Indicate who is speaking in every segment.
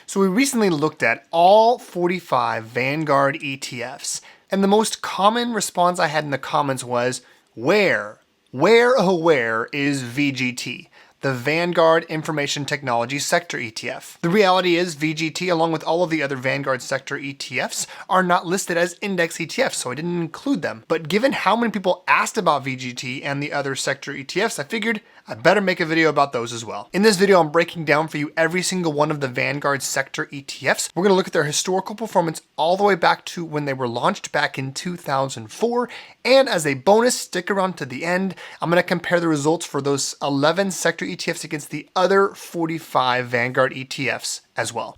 Speaker 1: So we recently looked at all 45 Vanguard ETFs, and the most common response I had in the comments was, where is VGT? The Vanguard Information Technologies Sector ETF. The reality is VGT, along with all of the other Vanguard Sector ETFs, are not listed as index ETFs, so I didn't include them. But given how many people asked about VGT and the other sector ETFs, I figured I better make a video about those as well. In this video, I'm breaking down for you every single one of the Vanguard Sector ETFs. We're going to look at their historical performance all the way back to when they were launched back in 2004. And as a bonus, stick around to the end. I'm going to compare the results for those 11 sector ETFs against the other 45 Vanguard ETFs as well.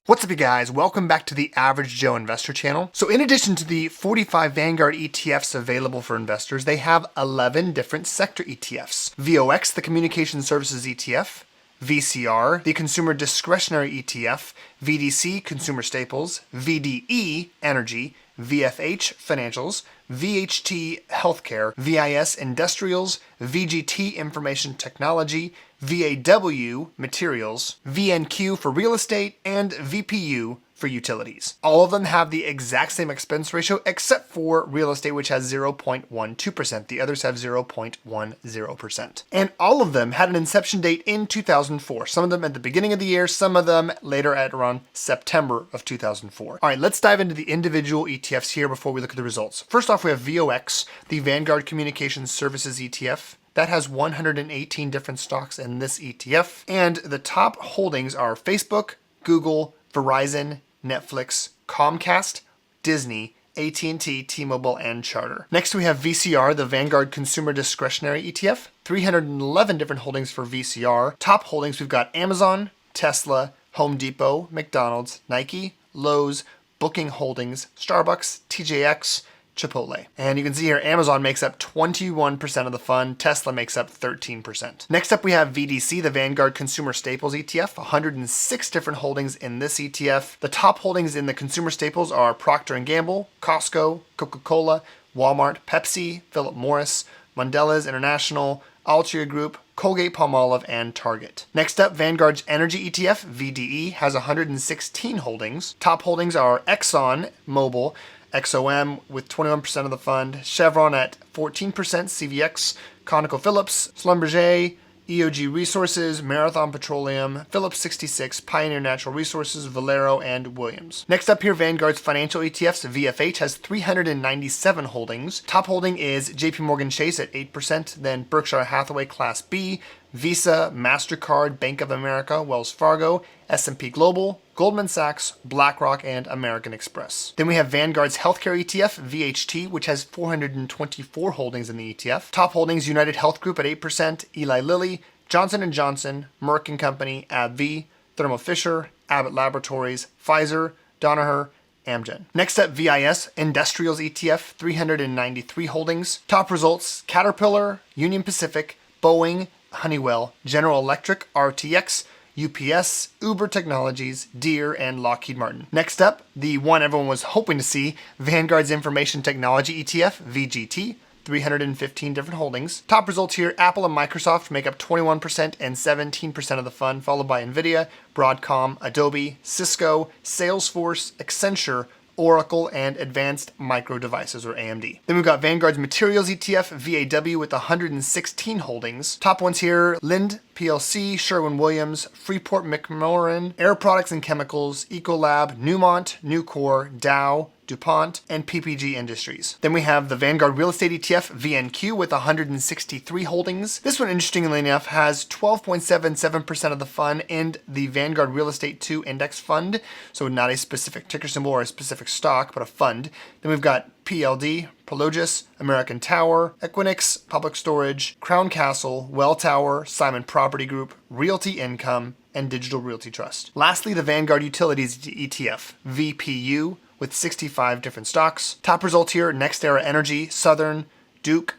Speaker 1: What's up, you guys? Welcome back to the Average Joe Investor channel. So in addition to the 45 Vanguard ETFs available for investors, they have 11 different sector ETFs. VOX, the Communication Services ETF, VCR, the Consumer Discretionary ETF, VDC, Consumer Staples, VDE, Energy, VFH, Financials, VHT, Healthcare, VIS, Industrials, VGT, Information Technology, VAW, Materials, VNQ for Real Estate, and VPU for Utilities. All of them have the exact same expense ratio except for real estate, which has 0.12%. The others have 0.10%. And all of them had an inception date in 2004. Some of them at the beginning of the year, some of them later at around September of 2004. All right, let's dive into the individual ETFs here before we look at the results. First off, we have VOX, the Vanguard Communication Services ETF. That has 118 different stocks in this ETF. And the top holdings are Facebook, Google, Verizon, Netflix, Comcast, Disney, AT&T, T-Mobile, and Charter. Next, we have VCR, the Vanguard Consumer Discretionary ETF. 311 different holdings for VCR. Top holdings, we've got Amazon, Tesla, Home Depot, McDonald's, Nike, Lowe's, Booking Holdings, Starbucks, TJX, Chipotle. And you can see here Amazon makes up 21% of the fund, Tesla makes up 13%. Next up we have VDC, the Vanguard Consumer Staples ETF, 106 different holdings in this ETF. The top holdings in the consumer staples are Procter & Gamble, Costco, Coca-Cola, Walmart, Pepsi, Philip Morris, Mondelez International, Altria Group, Colgate-Palmolive, and Target. Next up, Vanguard's Energy ETF, VDE, has 116 holdings. Top holdings are Exxon Mobil, XOM with 21% of the fund, Chevron at 14%, CVX, ConocoPhillips, Schlumberger, EOG Resources, Marathon Petroleum, Phillips 66, Pioneer Natural Resources, Valero, and Williams. Next up here, Vanguard's financial ETFs, VFH, has 397 holdings. Top holding is JP Morgan Chase at 8%, then Berkshire Hathaway Class B, Visa, MasterCard, Bank of America, Wells Fargo, S&P Global, Goldman Sachs, BlackRock, and American Express. Then we have Vanguard's Healthcare ETF, VHT, which has 424 holdings in the ETF. Top holdings, United Health Group at 8%, Eli Lilly, Johnson & Johnson, Merck & Company, AbbVie, Thermo Fisher, Abbott Laboratories, Pfizer, Danaher, Amgen. Next up, VIS, Industrials ETF, 393 holdings. Top results, Caterpillar, Union Pacific, Boeing, Honeywell, General Electric, RTX, UPS, Uber Technologies, Deere, and Lockheed Martin. Next up, the one everyone was hoping to see, Vanguard's Information Technology ETF, VGT, 315 different holdings. Top results here, Apple and Microsoft make up 21% and 17% of the fund, followed by Nvidia, Broadcom, Adobe, Cisco, Salesforce, Accenture, Oracle, and Advanced Micro Devices, or AMD. Then we've got Vanguard's Materials ETF, VAW, with 116 holdings. Top ones here, Lind PLC, Sherwin-Williams, Freeport-McMoRan, Air Products and Chemicals, Ecolab, Newmont, Nucor, Dow, DuPont, and PPG Industries. Then we have the Vanguard Real Estate ETF, VNQ, with 163 holdings. This one, interestingly enough, has 12.77% of the fund in the Vanguard Real Estate 2 Index Fund, so not a specific ticker symbol or a specific stock, but a fund. Then we've got PLD, Prologis, American Tower, Equinix, Public Storage, Crown Castle, Welltower, Simon Property Group, Realty Income, and Digital Realty Trust. Lastly, the Vanguard Utilities ETF, VPU, with 65 different stocks. Top results here, NextEra Energy, Southern, Duke,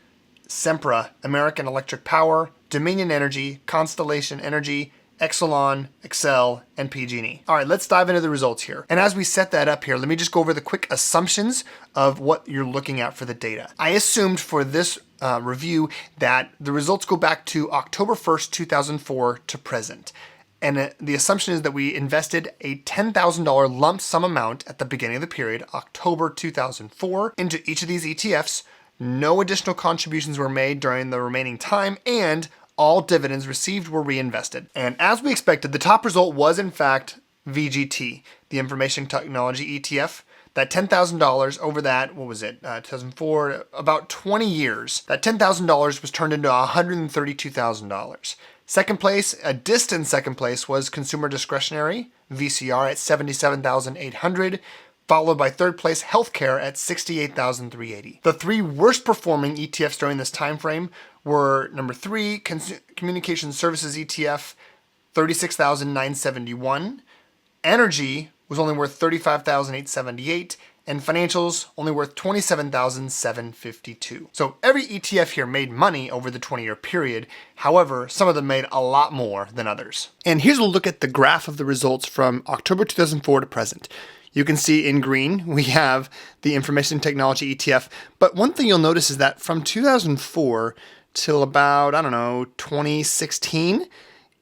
Speaker 1: Sempra, American Electric Power, Dominion Energy, Constellation Energy, Exelon, Excel, and PG&E. All right, let's dive into the results here. And as we set that up here, let me just go over the quick assumptions of what you're looking at for the data. I assumed for this review that the results go back to October 1st, 2004 to present. And the assumption is that we invested a $10,000 lump sum amount at the beginning of the period, October 2004, into each of these ETFs. No additional contributions were made during the remaining time, and all dividends received were reinvested. And as we expected, the top result was in fact VGT, the Information Technology ETF. That $10,000 over that, 2004, about 20 years, that $10,000 was turned into $132,000. Second place, a distant second place, was Consumer Discretionary, VCR, at $77,800. Followed by third place, healthcare at $68,380. The three worst performing ETFs during this time frame were number 3, Communication Services ETF, $36,971. Energy was only worth $35,878, and financials only worth $27,752. So every ETF here made money over the 20-year period. However, some of them made a lot more than others. And here's a look at the graph of the results from October 2004 to present. You can see in green, we have the Information Technology ETF. But one thing you'll notice is that from 2004 till about, 2016,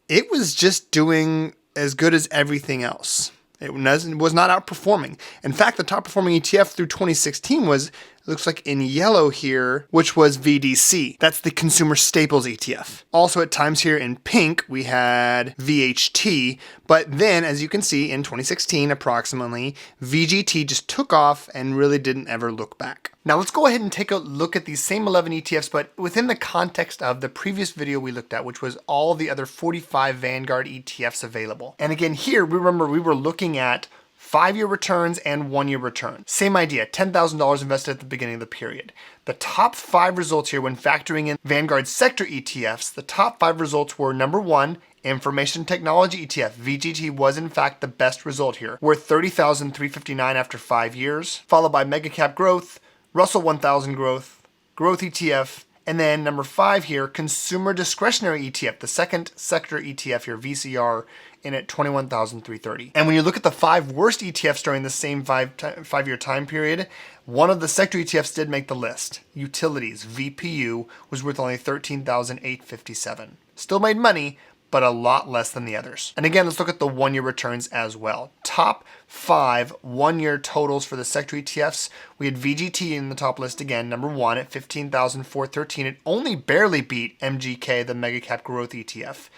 Speaker 1: it was just doing as good as everything else. It was not outperforming. In fact, the top performing ETF through 2016 was, looks like in yellow here, which was VDC. That's the Consumer Staples ETF. Also at times here in pink, we had VHT, but then as you can see in 2016 approximately, VGT just took off and really didn't ever look back. Now let's go ahead and take a look at these same 11 ETFs, but within the context of the previous video we looked at, which was all the other 45 Vanguard ETFs available. And again, here, remember we were looking at 5-year returns and 1-year returns. Same idea, $10,000 invested at the beginning of the period. The top 5 results here when factoring in Vanguard sector ETFs, the top 5 results were number 1, Information Technology ETF. VGT was in fact the best result here, worth $30,359 after 5 years, followed by Mega Cap Growth, Russell 1000 Growth, Growth ETF, and then number 5 here, Consumer Discretionary ETF, the second sector ETF here, VCR, in at $21,330. And when you look at the 5 worst ETFs during the same 5-year time period, one of the sector ETFs did make the list. Utilities, VPU, was worth only $13,857. Still made money, but a lot less than the others. And again, let's look at the 1-year returns as well. Top 5 1-year totals for the sector ETFs. We had VGT in the top list again, number 1 at $15,413. It only barely beat MGK, the Mega Cap Growth ETF.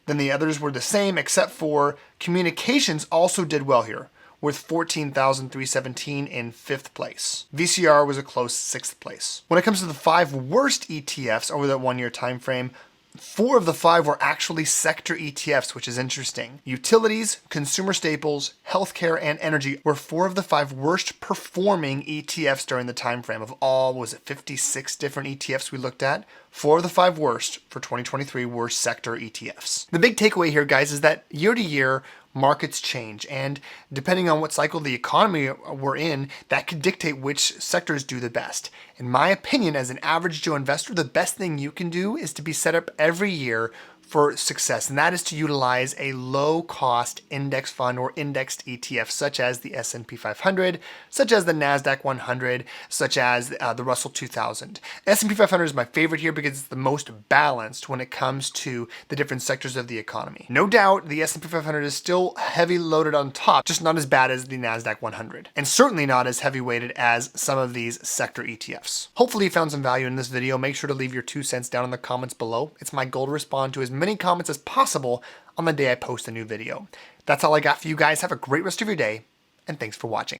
Speaker 1: Then the others were the same, except for communications also did well here, with $14,317 in 5th place. VCR was a close 6th place. When it comes to the 5 worst ETFs over that 1-year time frame, 4 of the 5 were actually sector ETFs, which is interesting. Utilities, consumer staples, healthcare, and energy were 4 of the 5 worst performing ETFs during the time frame. Of all, was it 56 different ETFs we looked at? 4 of the 5 worst for 2023 were sector ETFs. The big takeaway here, guys, is that year to year, markets change, and depending on what cycle of the economy we're in, that could dictate which sectors do the best. In my opinion, as an average Joe investor, the best thing you can do is to be set up every year for success, and that is to utilize a low-cost index fund or indexed ETF, such as the S&P 500, such as the NASDAQ 100, such as the Russell 2000. S&P 500 is my favorite here because it's the most balanced when it comes to the different sectors of the economy. No doubt, the S&P 500 is still heavy loaded on top, just not as bad as the NASDAQ 100, and certainly not as heavy weighted as some of these sector ETFs. Hopefully you found some value in this video. Make sure to leave your 2 cents down in the comments below. It's my goal to respond to as many comments as possible on the day I post a new video. That's all I got for you guys. Have a great rest of your day, and thanks for watching.